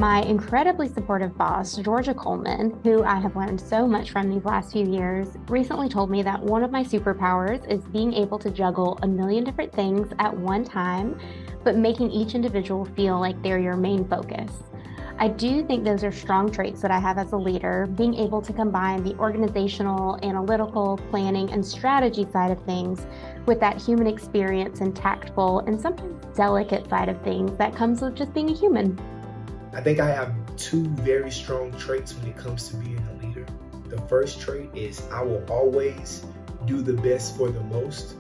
My incredibly supportive boss, Georgia Coleman, who I have learned so much from these last few years, recently told me that one of my superpowers is being able to juggle a million different things at one time, but making each individual feel like they're your main focus. I do think those are strong traits that I have as a leader, being able to combine the organizational, analytical, planning, and strategy side of things with that human experience and tactful and sometimes delicate side of things that comes with just being a human. I think I have two very strong traits when it comes to being a leader. The first trait is I will always do the best for the most.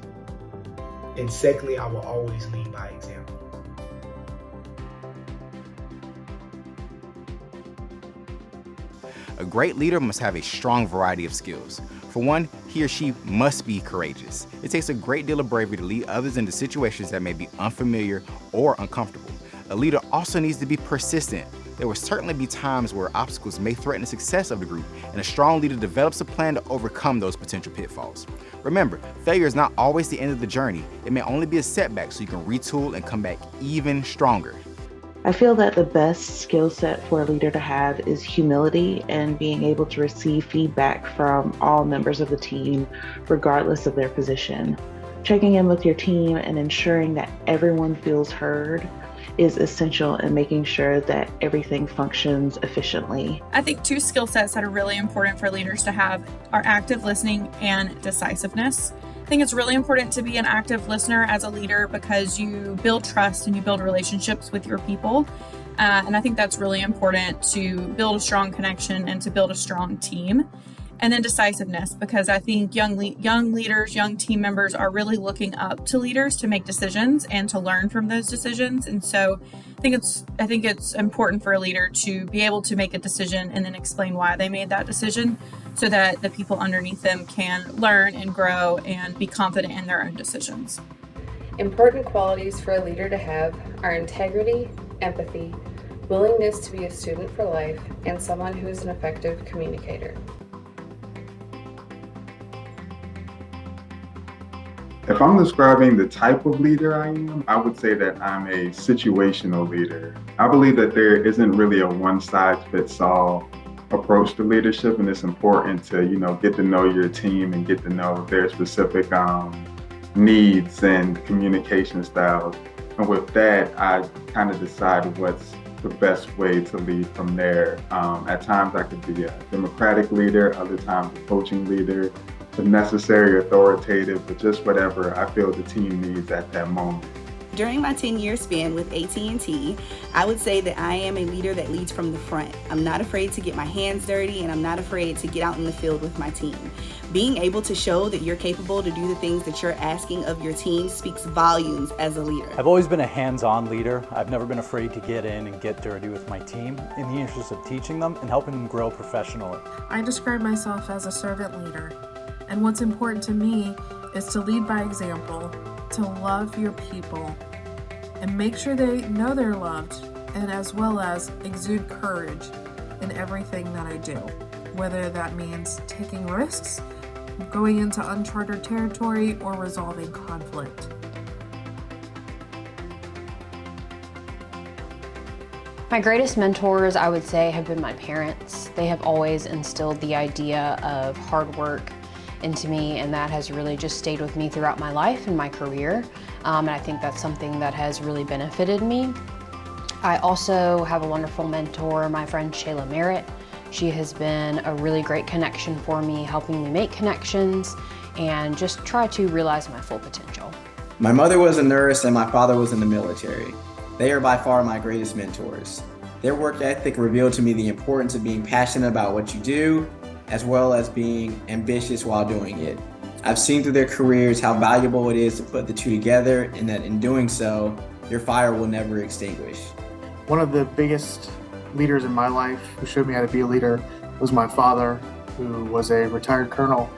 And secondly, I will always lead by example. A great leader must have a strong variety of skills. For one, he or she must be courageous. It takes a great deal of bravery to lead others into situations that may be unfamiliar or uncomfortable. A leader also needs to be persistent. There will certainly be times where obstacles may threaten the success of the group, and a strong leader develops a plan to overcome those potential pitfalls. Remember, failure is not always the end of the journey. It may only be a setback, so you can retool and come back even stronger. I feel that the best skill set for a leader to have is humility and being able to receive feedback from all members of the team, regardless of their position. Checking in with your team and ensuring that everyone feels heard is essential in making sure that everything functions efficiently. I think two skill sets that are really important for leaders to have are active listening and decisiveness. I think it's really important to be an active listener as a leader because you build trust and you build relationships with your people. And I think that's really important to build a strong connection and to build a strong team. And then decisiveness, because I think young leaders, young team members are really looking up to leaders to make decisions and to learn from those decisions. And so I think it's important for a leader to be able to make a decision and then explain why they made that decision so that the people underneath them can learn and grow and be confident in their own decisions. Important qualities for a leader to have are integrity, empathy, willingness to be a student for life, and someone who is an effective communicator. If I'm describing the type of leader I am, I would say that I'm a situational leader. I believe that there isn't really a one-size-fits-all approach to leadership, and it's important to, get to know your team and get to know their specific needs and communication styles. And with that, I kind of decide what's the best way to lead from there. At times I could be a democratic leader, other times a coaching leader, if necessary, authoritative, but just whatever I feel the team needs at that moment. During my 10-year span with AT&T, I would say that I am a leader that leads from the front. I'm not afraid to get my hands dirty, and I'm not afraid to get out in the field with my team. Being able to show that you're capable to do the things that you're asking of your team speaks volumes as a leader. I've always been a hands-on leader. I've never been afraid to get in and get dirty with my team in the interest of teaching them and helping them grow professionally. I describe myself as a servant leader, and what's important to me is to lead by example, to love your people, and make sure they know they're loved, and as well as exude courage in everything that I do, whether that means taking risks, going into uncharted territory, or resolving conflict. My greatest mentors, I would say, have been my parents. They have always instilled the idea of hard work into me, and that has really just stayed with me throughout my life and my career. And I think that's something that has really benefited me. I also have a wonderful mentor, my friend Shayla Merritt. She has been a really great connection for me, helping me make connections and just try to realize my full potential. My mother was a nurse and my father was in the military. They are by far my greatest mentors. Their work ethic revealed to me the importance of being passionate about what you do, as well as being ambitious while doing it. I've seen through their careers how valuable it is to put the two together, and that in doing so, your fire will never extinguish. One of the biggest leaders in my life who showed me how to be a leader was my father, who was a retired colonel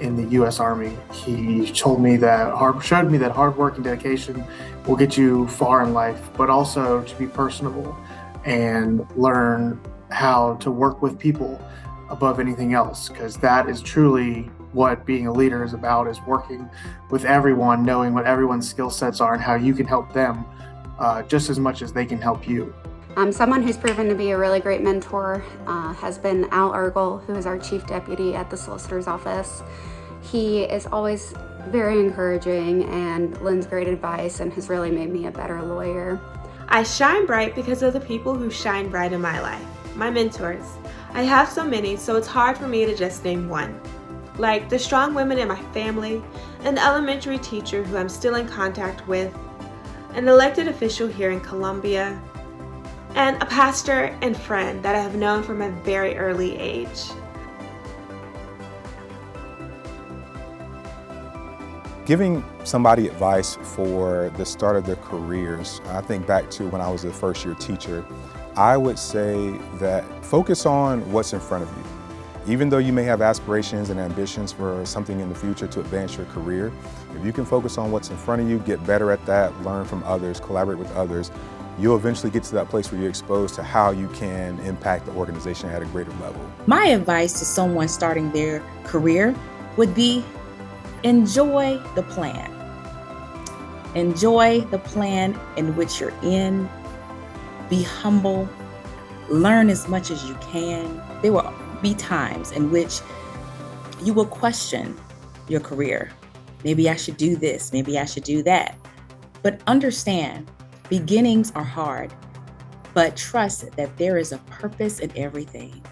in the U.S. Army. He showed me that hard work and dedication will get you far in life, but also to be personable and learn how to work with people above anything else, because that is truly what being a leader is about, is working with everyone, knowing what everyone's skill sets are and how you can help them just as much as they can help you. Someone who's proven to be a really great mentor has been Al Ergel, who is our chief deputy at the solicitor's office. He is always very encouraging and lends great advice and has really made me a better lawyer. I shine bright because of the people who shine bright in my life, my mentors. I have so many, so it's hard for me to just name one. Like the strong women in my family, an elementary teacher who I'm still in contact with, an elected official here in Columbia, and a pastor and friend that I have known from a very early age. Giving somebody advice for the start of their careers, I think back to when I was a first-year teacher, I would say that focus on what's in front of you. Even though you may have aspirations and ambitions for something in the future to advance your career, if you can focus on what's in front of you, get better at that, learn from others, collaborate with others, you'll eventually get to that place where you're exposed to how you can impact the organization at a greater level. My advice to someone starting their career would be enjoy the plan. Enjoy the plan in which you're in. Be humble. Learn as much as you can. There will be times in which you will question your career. Maybe I should do this. Maybe I should do that. But understand, beginnings are hard, but trust that there is a purpose in everything.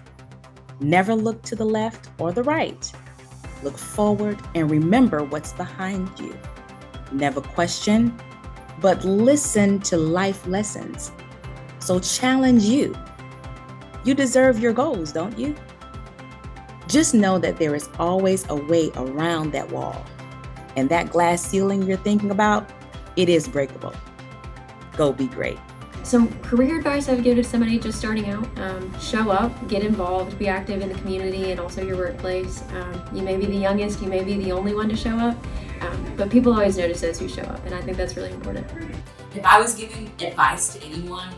Never look to the left or the right. Look forward and remember what's behind you. Never question, but listen to life lessons. So challenge you. You deserve your goals, don't you? Just know that there is always a way around that wall. And that glass ceiling you're thinking about, it is breakable. Go be great. Some career advice I would give to somebody just starting out: show up, get involved, be active in the community and also your workplace. You may be the youngest, you may be the only one to show up, but people always notice those who show up, and I think that's really important. If I was giving advice to anyone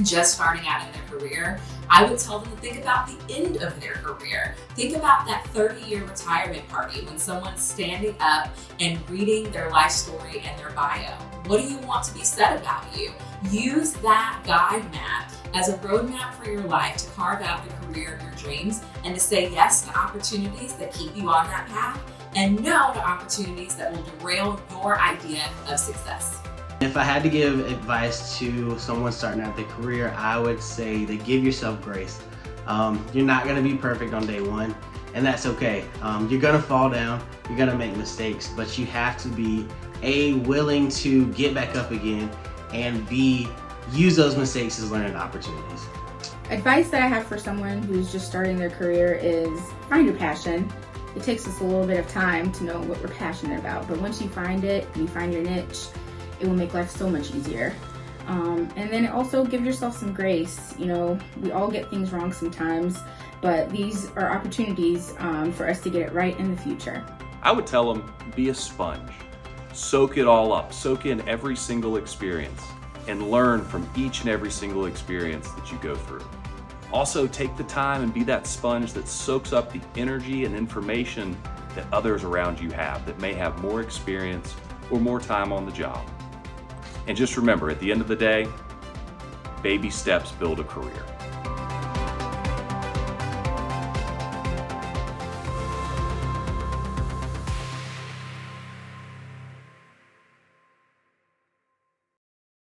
just starting out in their career, I would tell them to think about the end of their career. Think about that 30-year retirement party when someone's standing up and reading their life story and their bio. What do you want to be said about you? Use that guide map as a roadmap for your life to carve out the career of your dreams and to say yes to opportunities that keep you on that path and no to opportunities that will derail your idea of success. If I had to give advice to someone starting out their career, I would say to give yourself grace. You're not going to be perfect on day one, and that's okay. You're going to fall down, you're going to make mistakes, but you have to be willing to get back up again, and use those mistakes as learning opportunities. Advice that I have for someone who's just starting their career is find your passion. It takes us a little bit of time to know what we're passionate about, but once you find it, you find your niche, it will make life so much easier. And then also give yourself some grace. You know, we all get things wrong sometimes, but these are opportunities for us to get it right in the future. I would tell them, be a sponge. Soak it all up, soak in every single experience, and learn from each and every single experience that you go through. Also, take the time and be that sponge that soaks up the energy and information that others around you have that may have more experience or more time on the job. And just remember, at the end of the day, baby steps build a career.